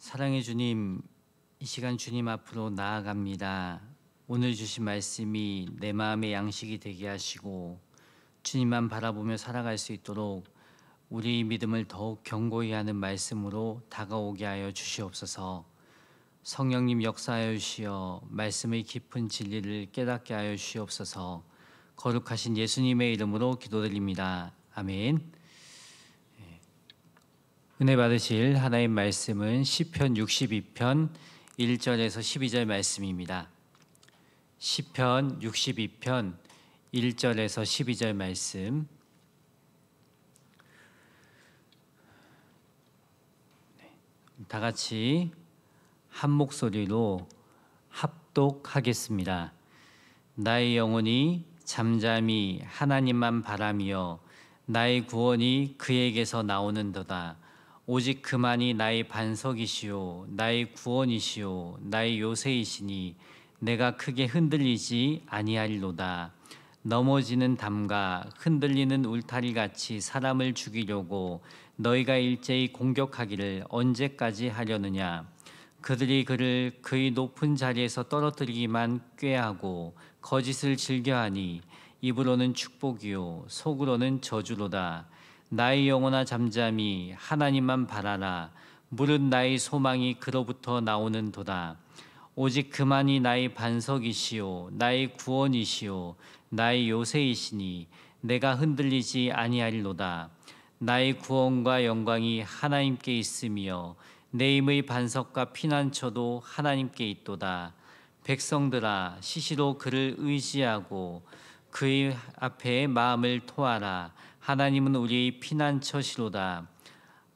사랑의 주님, 이 시간 주님 앞으로 나아갑니다. 오늘 주신 말씀이 내 마음의 양식이 되게 하시고 주님만 바라보며 살아갈 수 있도록 우리 믿음을 더욱 견고히 하는 말씀으로 다가오게 하여 주시옵소서. 성령님 역사하여 주시어 말씀의 깊은 진리를 깨닫게 하여 주시옵소서. 거룩하신 예수님의 이름으로 기도드립니다. 아멘. 은혜 받으실 하나님 말씀은 시편 62편 1절에서 12절 말씀입니다. 시편 62편 1절에서 12절 말씀. 다 같이 한 목소리로 합독하겠습니다. 나의 영혼이 잠잠히 하나님만 바라며 나의 구원이 그에게서 나오는도다. 오직 그만이 나의 반석이시오 나의 구원이시오 나의 요새이시니 내가 크게 흔들리지 아니하리로다. 넘어지는 담과 흔들리는 울타리같이 사람을 죽이려고 너희가 일제히 공격하기를 언제까지 하려느냐. 그들이 그를 그의 높은 자리에서 떨어뜨리기만 꾀하고 거짓을 즐겨하니 입으로는 축복이요 속으로는 저주로다. 나의 영혼아 잠잠히 하나님만 바라라. 무릇 나의 소망이 그로부터 나오는도다. 오직 그만이 나의 반석이시오 나의 구원이시오 나의 요새이시니 내가 흔들리지 아니하리로다. 나의 구원과 영광이 하나님께 있으며 내 힘의 반석과 피난처도 하나님께 있도다. 백성들아 시시로 그를 의지하고 그의 앞에 마음을 토하라. 하나님은 우리의 피난처시로다.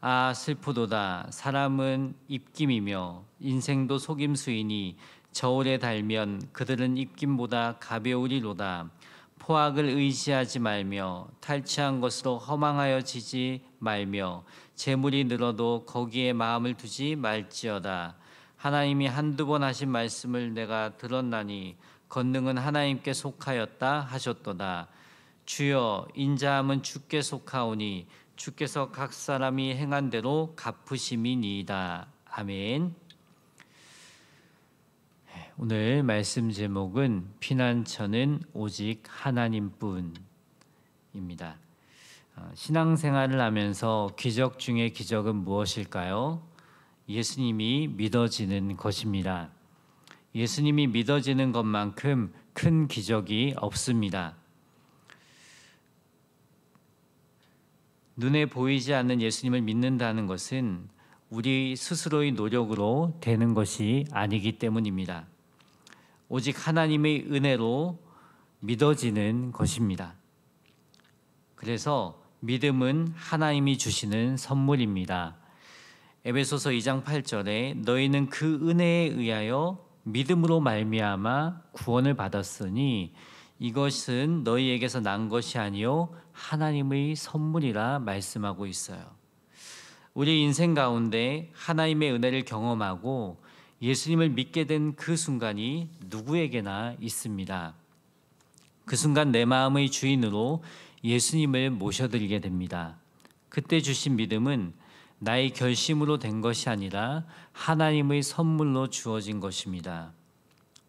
아 슬프도다. 사람은 입김이며 인생도 속임수이니 저울에 달면 그들은 입김보다 가벼우리로다. 포악을 의지하지 말며 탈취한 것으로 허망하여지지 말며 재물이 늘어도 거기에 마음을 두지 말지어다. 하나님이 한두 번 하신 말씀을 내가 들었나니 권능은 하나님께 속하였다 하셨도다. 주여 인자함은 주께 속하오니 주께서 각 사람이 행한 대로 갚으심이니이다. 아멘. 오늘 말씀 제목은 피난처는 오직 하나님뿐입니다. 신앙생활을 하면서 기적 중의 기적은 무엇일까요? 예수님이 믿어지는 것입니다. 예수님이 믿어지는 것만큼 큰 기적이 없습니다. 눈에 보이지 않는 예수님을 믿는다는 것은 우리 스스로의 노력으로 되는 것이 아니기 때문입니다. 오직 하나님의 은혜로 믿어지는 것입니다. 그래서 믿음은 하나님이 주시는 선물입니다. 에베소서 2장 8절에 너희는 그 은혜에 의하여 믿음으로 말미암아 구원을 받았으니 이것은 너희에게서 난 것이 아니요 하나님의 선물이라 말씀하고 있어요. 우리 인생 가운데 하나님의 은혜를 경험하고 예수님을 믿게 된 그 순간이 누구에게나 있습니다. 그 순간 내 마음의 주인으로 예수님을 모셔드리게 됩니다. 그때 주신 믿음은 나의 결심으로 된 것이 아니라 하나님의 선물로 주어진 것입니다.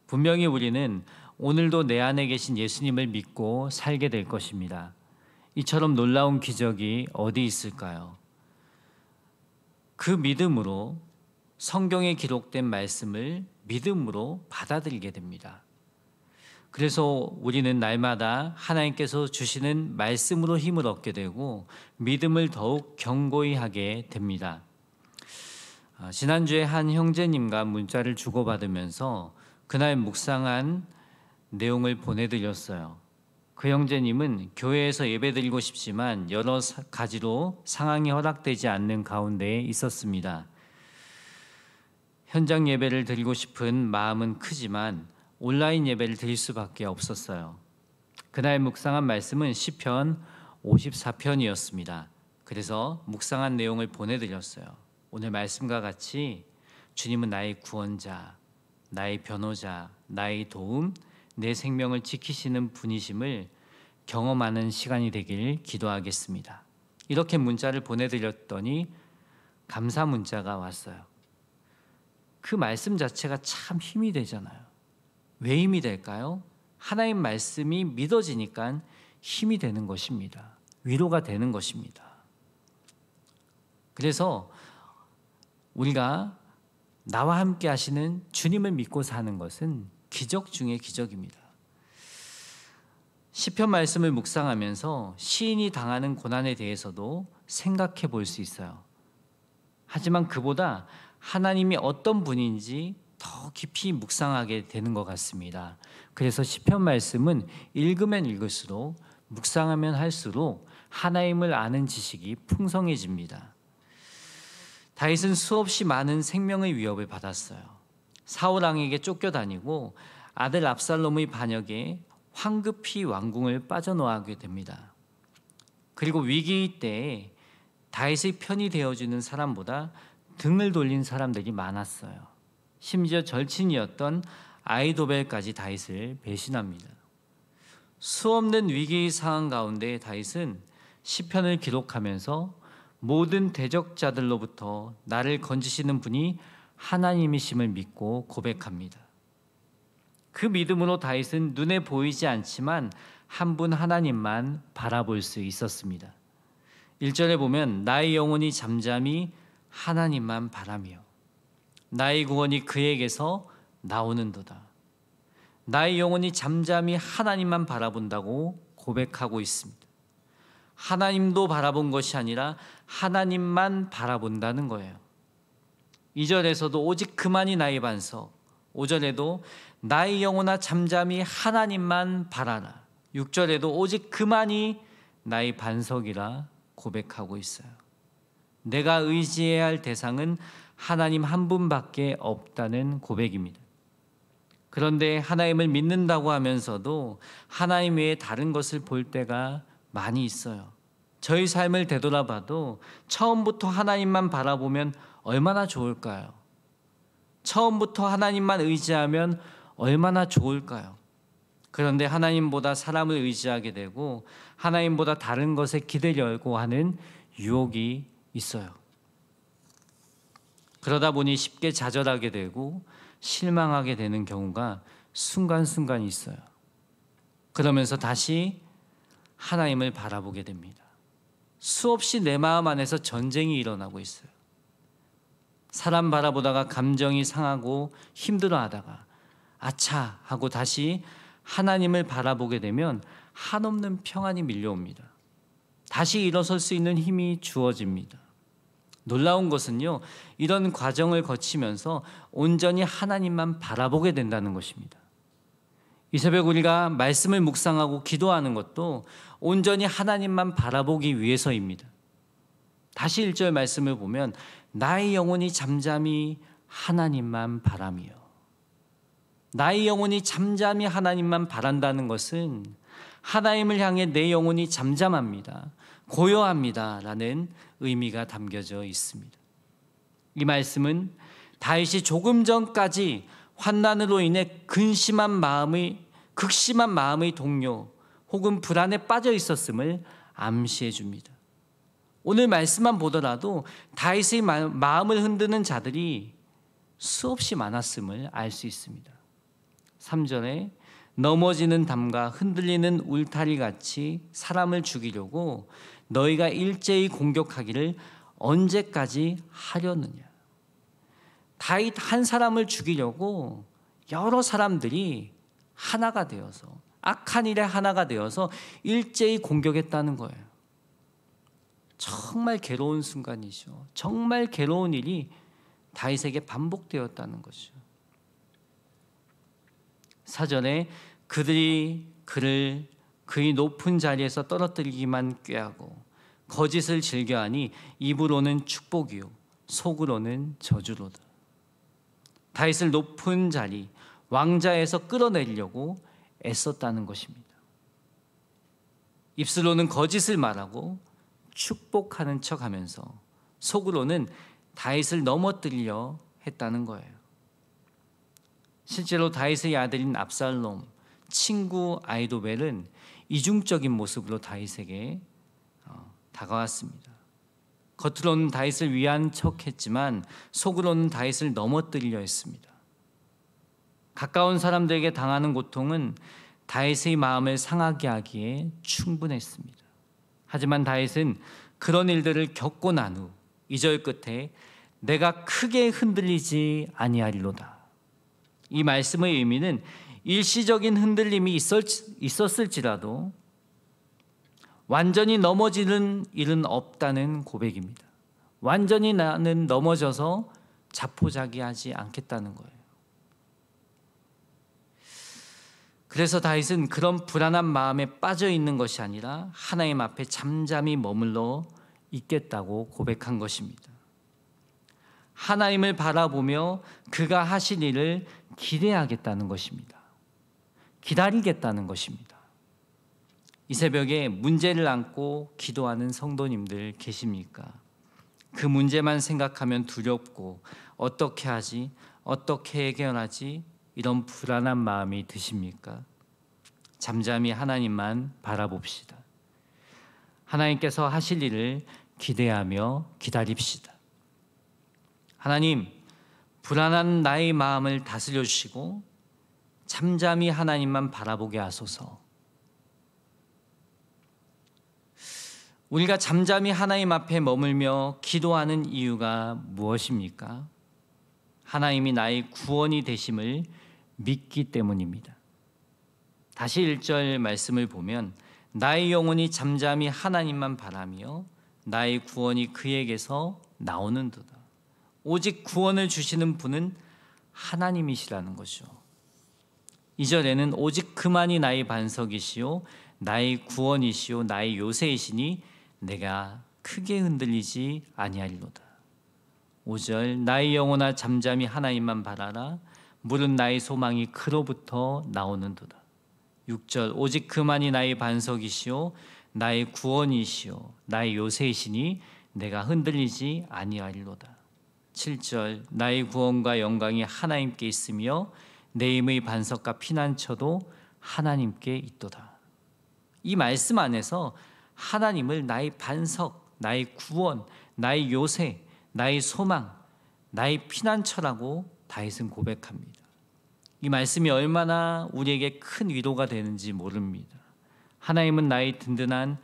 분명히 우리는 오늘도 내 안에 계신 예수님을 믿고 살게 될 것입니다. 이처럼 놀라운 기적이 어디 있을까요? 그 믿음으로 성경에 기록된 말씀을 믿음으로 받아들이게 됩니다. 그래서 우리는 날마다 하나님께서 주시는 말씀으로 힘을 얻게 되고 믿음을 더욱 견고히 하게 됩니다. 지난주에 한 형제님과 문자를 주고받으면서 그날 묵상한 내용을 보내드렸어요. 그 형제님은 교회에서 예배드리고 싶지만 여러 가지로 상황이 허락되지 않는 가운데에 있었습니다. 현장 예배를 드리고 싶은 마음은 크지만 온라인 예배를 드릴 수밖에 없었어요. 그날 묵상한 말씀은 시편 54편이었습니다. 그래서 묵상한 내용을 보내드렸어요. 오늘 말씀과 같이 주님은 나의 구원자, 나의 변호자, 나의 도움, 내 생명을 지키시는 분이심을 경험하는 시간이 되길 기도하겠습니다. 이렇게 문자를 보내드렸더니 감사 문자가 왔어요. 그 말씀 자체가 참 힘이 되잖아요. 왜 힘이 될까요? 하나님 말씀이 믿어지니까 힘이 되는 것입니다. 위로가 되는 것입니다. 그래서 우리가 나와 함께 하시는 주님을 믿고 사는 것은 기적 중의 기적입니다. 시편 말씀을 묵상하면서 시인이 당하는 고난에 대해서도 생각해 볼 수 있어요. 하지만 그보다 하나님이 어떤 분인지 더 깊이 묵상하게 되는 것 같습니다. 그래서 시편 말씀은 읽으면 읽을수록, 묵상하면 할수록 하나님을 아는 지식이 풍성해집니다. 다윗은 수없이 많은 생명의 위협을 받았어요. 사울 왕에게 쫓겨다니고 아들 압살롬의 반역에 황급히 왕궁을 빠져나오게 됩니다. 그리고 위기 때에 다윗의 편이 되어주는 사람보다 등을 돌린 사람들이 많았어요. 심지어 절친이었던 아이도벨까지 다윗을 배신합니다. 수없는 위기의 상황 가운데 다윗은 시편을 기록하면서 모든 대적자들로부터 나를 건지시는 분이 하나님이심을 믿고 고백합니다. 그 믿음으로 다윗은 눈에 보이지 않지만 한 분 하나님만 바라볼 수 있었습니다. 1절에 보면 나의 영혼이 잠잠히 하나님만 바라며 나의 구원이 그에게서 나오는도다. 나의 영혼이 잠잠히 하나님만 바라본다고 고백하고 있습니다. 하나님도 바라본 것이 아니라 하나님만 바라본다는 거예요. 2절에서도 오직 그만이 나의 반석, 5절에도 나의 영혼아 잠잠히 하나님만 바라라, 6절에도 오직 그만이 나의 반석이라 고백하고 있어요. 내가 의지해야 할 대상은 하나님 한 분밖에 없다는 고백입니다. 그런데 하나님을 믿는다고 하면서도 하나님 외에 다른 것을 볼 때가 많이 있어요. 저희 삶을 되돌아봐도 처음부터 하나님만 바라보면 얼마나 좋을까요? 처음부터 하나님만 의지하면 얼마나 좋을까요? 그런데 하나님보다 사람을 의지하게 되고 하나님보다 다른 것에 기대려고 하는 유혹이 있어요. 그러다 보니 쉽게 좌절하게 되고 실망하게 되는 경우가 순간순간 있어요. 그러면서 다시 하나님을 바라보게 됩니다. 수없이 내 마음 안에서 전쟁이 일어나고 있어요. 사람 바라보다가 감정이 상하고 힘들어하다가 아차 하고 다시 하나님을 바라보게 되면 한없는 평안이 밀려옵니다. 다시 일어설 수 있는 힘이 주어집니다. 놀라운 것은요, 이런 과정을 거치면서 온전히 하나님만 바라보게 된다는 것입니다. 이 새벽 우리가 말씀을 묵상하고 기도하는 것도 온전히 하나님만 바라보기 위해서입니다. 다시 1절 말씀을 보면 나의 영혼이 잠잠히 하나님만 바라며, 나의 영혼이 잠잠히 하나님만 바란다는 것은 하나님을 향해 내 영혼이 잠잠합니다, 고요합니다 라는 의미가 담겨져 있습니다. 이 말씀은 다윗이 조금 전까지 환난으로 인해 극심한 마음의 동요 혹은 불안에 빠져 있었음을 암시해 줍니다. 오늘 말씀만 보더라도 다윗의 마음을 흔드는 자들이 수없이 많았음을 알 수 있습니다. 3절에 넘어지는 담과 흔들리는 울타리 같이 사람을 죽이려고 너희가 일제히 공격하기를 언제까지 하려느냐. 다윗 한 사람을 죽이려고 여러 사람들이 하나가 되어서, 악한 일에 하나가 되어서 일제히 공격했다는 거예요. 정말 괴로운 순간이죠. 정말 괴로운 일이 다윗에게 반복되었다는 것이죠. 4절에 그들이 그를 그의 높은 자리에서 떨어뜨리기만 꾀하고 거짓을 즐겨하니 입으로는 축복이요 속으로는 저주로다. 다윗을 높은 자리, 왕자에서 끌어내리려고 애썼다는 것입니다. 입술로는 거짓을 말하고 축복하는 척하면서 속으로는 다윗을 넘어뜨리려 했다는 거예요. 실제로 다윗의 아들인 압살롬, 친구 아이도벨은 이중적인 모습으로 다윗에게 다가왔습니다. 겉으로는 다윗을 위한 척했지만 속으로는 다윗을 넘어뜨리려 했습니다. 가까운 사람들에게 당하는 고통은 다윗의 마음을 상하게 하기에 충분했습니다. 하지만 다윗은 그런 일들을 겪고 난 후 2절 끝에 내가 크게 흔들리지 아니하리로다. 이 말씀의 의미는 일시적인 흔들림이 있었을지라도 완전히 넘어지는 일은 없다는 고백입니다. 완전히 나는 넘어져서 자포자기하지 않겠다는 거예요. 그래서 다윗은 그런 불안한 마음에 빠져 있는 것이 아니라 하나님 앞에 잠잠히 머물러 있겠다고 고백한 것입니다. 하나님을 바라보며 그가 하실 일을 기대하겠다는 것입니다. 기다리겠다는 것입니다. 이 새벽에 문제를 안고 기도하는 성도님들 계십니까? 그 문제만 생각하면 두렵고 어떻게 하지? 어떻게 해결하지? 이런 불안한 마음이 드십니까? 잠잠히 하나님만 바라봅시다. 하나님께서 하실 일을 기대하며 기다립시다. 하나님, 불안한 나의 마음을 다스려 주시고 잠잠히 하나님만 바라보게 하소서. 우리가 잠잠히 하나님 앞에 머물며 기도하는 이유가 무엇입니까? 하나님이 나의 구원이 되심을 믿기 때문입니다. 다시 1절 말씀을 보면 나의 영혼이 잠잠히 하나님만 바라며 나의 구원이 그에게서 나오는도다. 오직 구원을 주시는 분은 하나님이시라는 거죠. 2절에는 오직 그만이 나의 반석이시요 나의 구원이시요 나의 요새이시니 내가 크게 흔들리지 아니하리로다. 5절 나의 영혼아 잠잠히 하나님만 바라라. 물은 나의 소망이 그로부터 나오는도다. 6절 오직 그만이 나의 반석이시요 나의 구원이시요 나의 요새이시니 내가 흔들리지 아니하리로다. 7절 나의 구원과 영광이 하나님께 있으며 내 힘의 반석과 피난처도 하나님께 있도다. 이 말씀 안에서 하나님을 나의 반석, 나의 구원, 나의 요새, 나의 소망, 나의 피난처라고 다윗은 고백합니다. 이 말씀이 얼마나 우리에게 큰 위로가 되는지 모릅니다. 하나님은 나의 든든한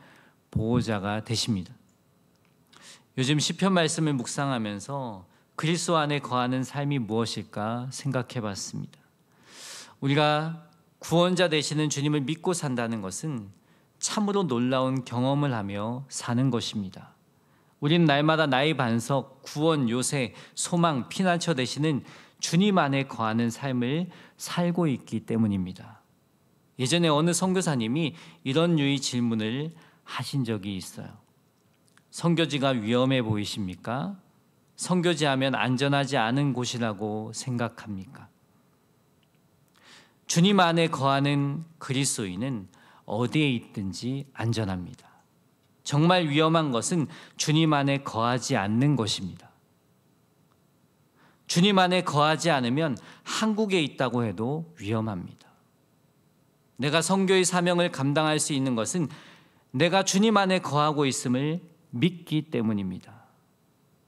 보호자가 되십니다. 요즘 시편 말씀을 묵상하면서 그리스도 안에 거하는 삶이 무엇일까 생각해 봤습니다. 우리가 구원자 되시는 주님을 믿고 산다는 것은 참으로 놀라운 경험을 하며 사는 것입니다. 우리는 날마다 나의 반석, 구원, 요새, 소망, 피난처 되시는 주님 안에 거하는 삶을 살고 있기 때문입니다. 예전에 어느 선교사님이 이런 류의 질문을 하신 적이 있어요. 선교지가 위험해 보이십니까? 선교지하면 안전하지 않은 곳이라고 생각합니까? 주님 안에 거하는 그리스도인은 어디에 있든지 안전합니다. 정말 위험한 것은 주님 안에 거하지 않는 것입니다. 주님 안에 거하지 않으면 한국에 있다고 해도 위험합니다. 내가 선교의 사명을 감당할 수 있는 것은 내가 주님 안에 거하고 있음을 믿기 때문입니다.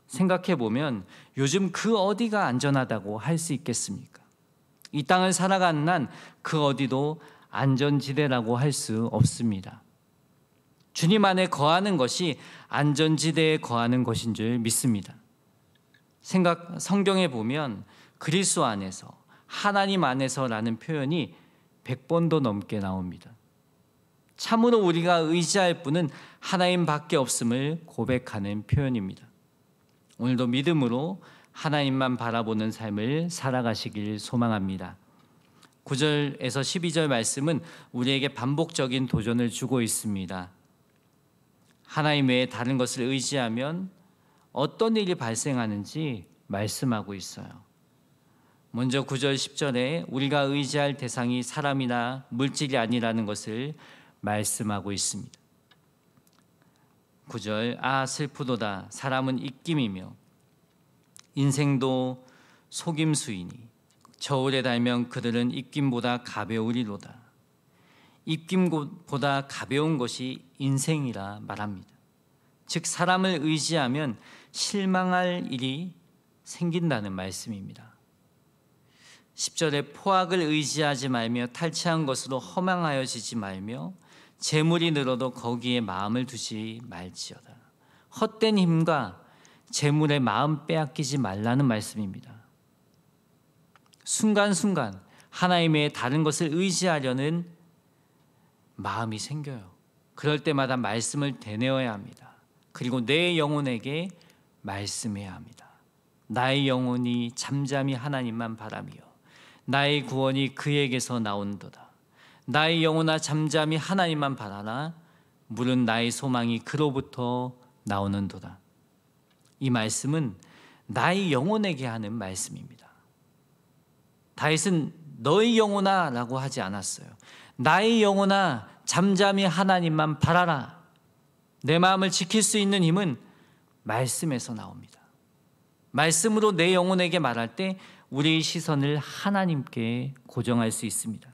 생각해 보면 요즘 그 어디가 안전하다고 할 수 있겠습니까? 이 땅을 살아가는 한 그 어디도 안전지대라고 할 수 없습니다. 주님 안에 거하는 것이 안전지대에 거하는 것인 줄 믿습니다. 성경에 보면 그리스도 안에서, 하나님 안에서라는 표현이 100번도 넘게 나옵니다. 참으로 우리가 의지할 분은 하나님밖에 없음을 고백하는 표현입니다. 오늘도 믿음으로 하나님만 바라보는 삶을 살아가시길 소망합니다. 9절에서 12절 말씀은 우리에게 반복적인 도전을 주고 있습니다. 하나님 외에 다른 것을 의지하면 어떤 일이 발생하는지 말씀하고 있어요. 먼저 9절 10절에 우리가 의지할 대상이 사람이나 물질이 아니라는 것을 말씀하고 있습니다. 9절 아 슬프도다 사람은 입김이며 인생도 속임수이니 저울에 달면 그들은 입김보다 가벼우리로다. 입김보다 가벼운 것이 인생이라 말합니다. 즉 사람을 의지하면 실망할 일이 생긴다는 말씀입니다. 10절에 포악을 의지하지 말며 탈취한 것으로 허망하여지지 말며 재물이 늘어도 거기에 마음을 두지 말지어다. 헛된 힘과 재물에 마음 빼앗기지 말라는 말씀입니다. 순간순간 하나님 외에 다른 것을 의지하려는 마음이 생겨요. 그럴 때마다 말씀을 되뇌어야 합니다. 그리고 내 영혼에게 말씀해야 합니다. 나의 영혼이 잠잠히 하나님만 바라며 나의 구원이 그에게서 나온도다. 나의 영혼아 잠잠히 하나님만 바라라. 물은 나의 소망이 그로부터 나오는도다. 이 말씀은 나의 영혼에게 하는 말씀입니다. 다윗은 너의 영혼아 라고 하지 않았어요. 나의 영혼아 잠잠히 하나님만 바라라. 내 마음을 지킬 수 있는 힘은 말씀에서 나옵니다. 말씀으로 내 영혼에게 말할 때 우리의 시선을 하나님께 고정할 수 있습니다.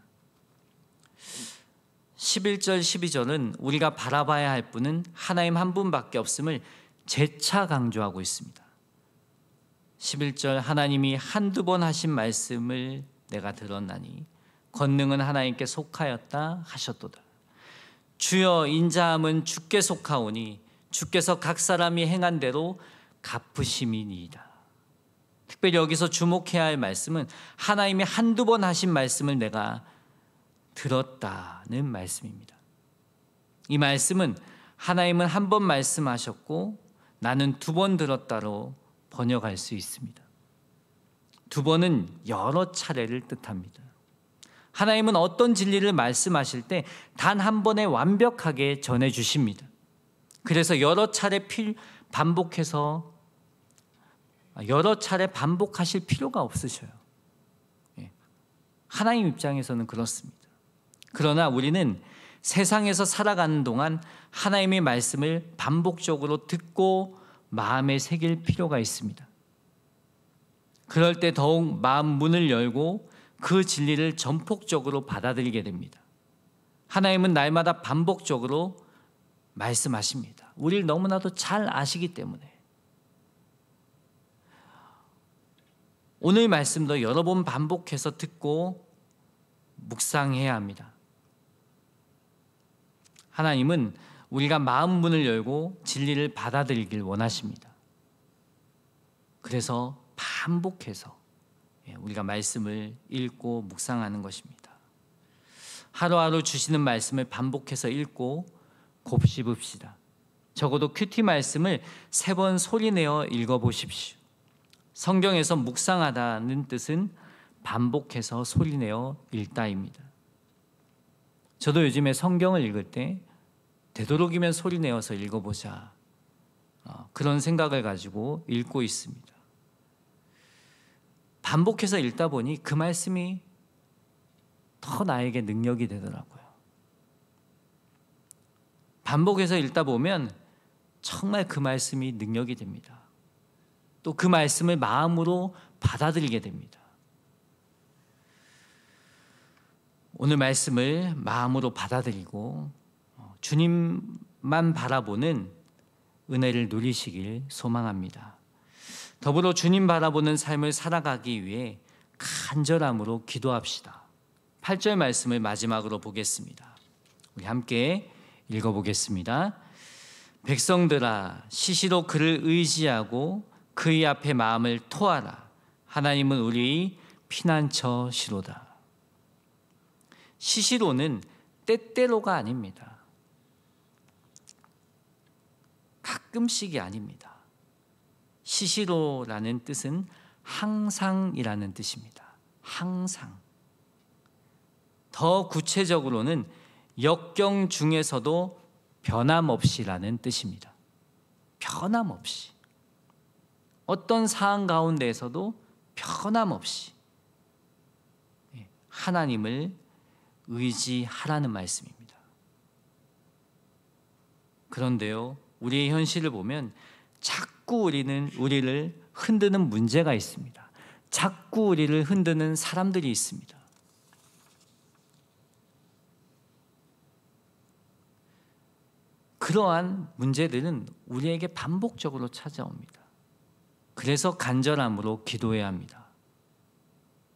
11절 12절은 우리가 바라봐야 할 분은 하나님 한 분밖에 없음을 재차 강조하고 있습니다. 11절 하나님이 한두 번 하신 말씀을 내가 들었나니 권능은 하나님께 속하였다 하셨도다. 주여 인자함은 주께 속하오니 주께서 각 사람이 행한 대로 갚으심이니이다. 특별히 여기서 주목해야 할 말씀은 하나님이 한두 번 하신 말씀을 내가 들었다는 말씀입니다. 이 말씀은 하나님은 한 번 말씀하셨고 나는 두 번 들었다로 번역할 수 있습니다. 두 번은 여러 차례를 뜻합니다. 하나님은 어떤 진리를 말씀하실 때 단 한 번에 완벽하게 전해주십니다. 그래서 여러 차례 반복하실 필요가 없으셔요. 하나님 입장에서는 그렇습니다. 그러나 우리는 세상에서 살아가는 동안 하나님의 말씀을 반복적으로 듣고 마음에 새길 필요가 있습니다. 그럴 때 더욱 마음 문을 열고 그 진리를 전폭적으로 받아들이게 됩니다. 하나님은 날마다 반복적으로 말씀하십니다. 우리를 너무나도 잘 아시기 때문에. 오늘 말씀도 여러 번 반복해서 듣고 묵상해야 합니다. 하나님은 우리가 마음 문을 열고 진리를 받아들이길 원하십니다. 그래서 반복해서 우리가 말씀을 읽고 묵상하는 것입니다. 하루하루 주시는 말씀을 반복해서 읽고 곱씹읍시다. 적어도 큐티 말씀을 3번 소리내어 읽어보십시오. 성경에서 묵상하다는 뜻은 반복해서 소리내어 읽다입니다. 저도 요즘에 성경을 읽을 때 되도록이면 소리내어서 읽어보자, 그런 생각을 가지고 읽고 있습니다. 반복해서 읽다 보니 그 말씀이 더 나에게 능력이 되더라고요. 반복해서 읽다 보면 정말 그 말씀이 능력이 됩니다. 또 그 말씀을 마음으로 받아들이게 됩니다. 오늘 말씀을 마음으로 받아들이고 주님만 바라보는 은혜를 누리시길 소망합니다. 더불어 주님 바라보는 삶을 살아가기 위해 간절함으로 기도합시다. 8절 말씀을 마지막으로 보겠습니다. 우리 함께 읽어보겠습니다. 백성들아 시시로 그를 의지하고 그의 앞에 마음을 토하라. 하나님은 우리의 피난처시로다. 시시로는 때때로가 아닙니다. 가끔씩이 아닙니다. 시시로라는 뜻은 항상이라는 뜻입니다. 항상. 더 구체적으로는 역경 중에서도 변함없이라는 뜻입니다. 변함없이. 어떤 상황 가운데에서도 변함없이 하나님을 의지하라는 말씀입니다. 그런데요, 우리의 현실을 보면 자꾸 우리를 흔드는 문제가 있습니다. 자꾸 우리를 흔드는 사람들이 있습니다. 그러한 문제들은 우리에게 반복적으로 찾아옵니다. 그래서 간절함으로 기도해야 합니다.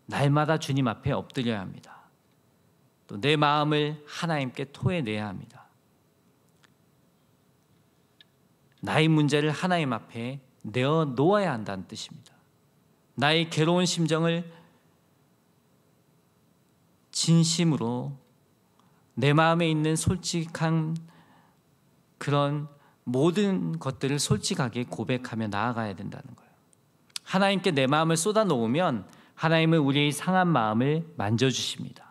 날마다 주님 앞에 엎드려야 합니다. 또 내 마음을 하나님께 토해내야 합니다. 나의 문제를 하나님 앞에 내어놓아야 한다는 뜻입니다. 나의 괴로운 심정을 진심으로 내 마음에 있는 솔직한 그런 모든 것들을 솔직하게 고백하며 나아가야 된다는 거예요. 하나님께 내 마음을 쏟아놓으면 하나님은 우리의 상한 마음을 만져주십니다.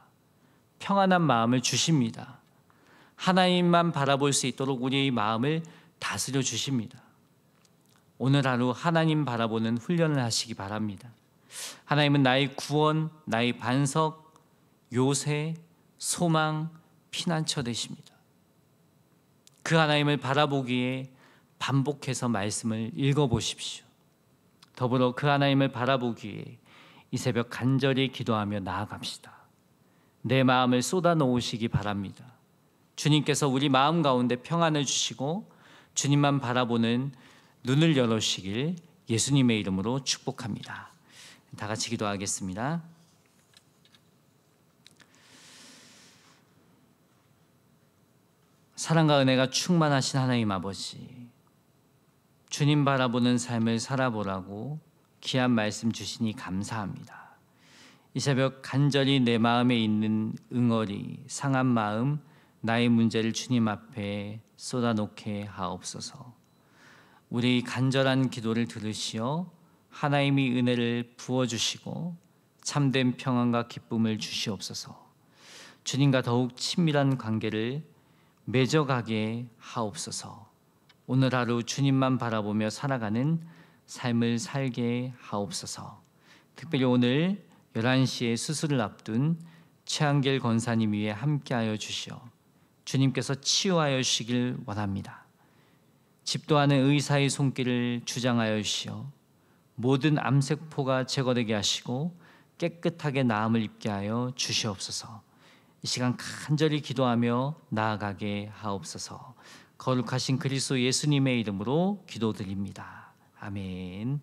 평안한 마음을 주십니다. 하나님만 바라볼 수 있도록 우리의 마음을 다스려 주십니다. 오늘 하루 하나님 바라보는 훈련을 하시기 바랍니다. 하나님은 나의 구원, 나의 반석, 요새, 소망, 피난처 되십니다. 그 하나님을 바라보기에 반복해서 말씀을 읽어보십시오. 더불어 그 하나님을 바라보기에 이 새벽 간절히 기도하며 나아갑시다. 내 마음을 쏟아놓으시기 바랍니다. 주님께서 우리 마음 가운데 평안을 주시고 주님만 바라보는 눈을 열어주시길 예수님의 이름으로 축복합니다. 다 같이 기도하겠습니다. 사랑과 은혜가 충만하신 하나님 아버지, 주님 바라보는 삶을 살아보라고 귀한 말씀 주시니 감사합니다. 이 새벽 간절히 내 마음에 있는 응어리, 상한 마음, 나의 문제를 주님 앞에 쏟아놓게 하옵소서. 우리 간절한 기도를 들으시어 하나님이 은혜를 부어주시고 참된 평안과 기쁨을 주시옵소서. 주님과 더욱 친밀한 관계를 맺어가게 하옵소서. 오늘 하루 주님만 바라보며 살아가는 삶을 살게 하옵소서. 특별히 오늘 11시에 수술을 앞둔 최한길 권사님 위에 함께하여 주시어 주님께서 치유하여 주시길 원합니다. 집도하는 의사의 손길을 주장하여 주시어 모든 암세포가 제거되게 하시고 깨끗하게 나음을 입게 하여 주시옵소서. 이 시간 간절히 기도하며 나아가게 하옵소서. 거룩하신 그리스도 예수님의 이름으로 기도드립니다. 아멘.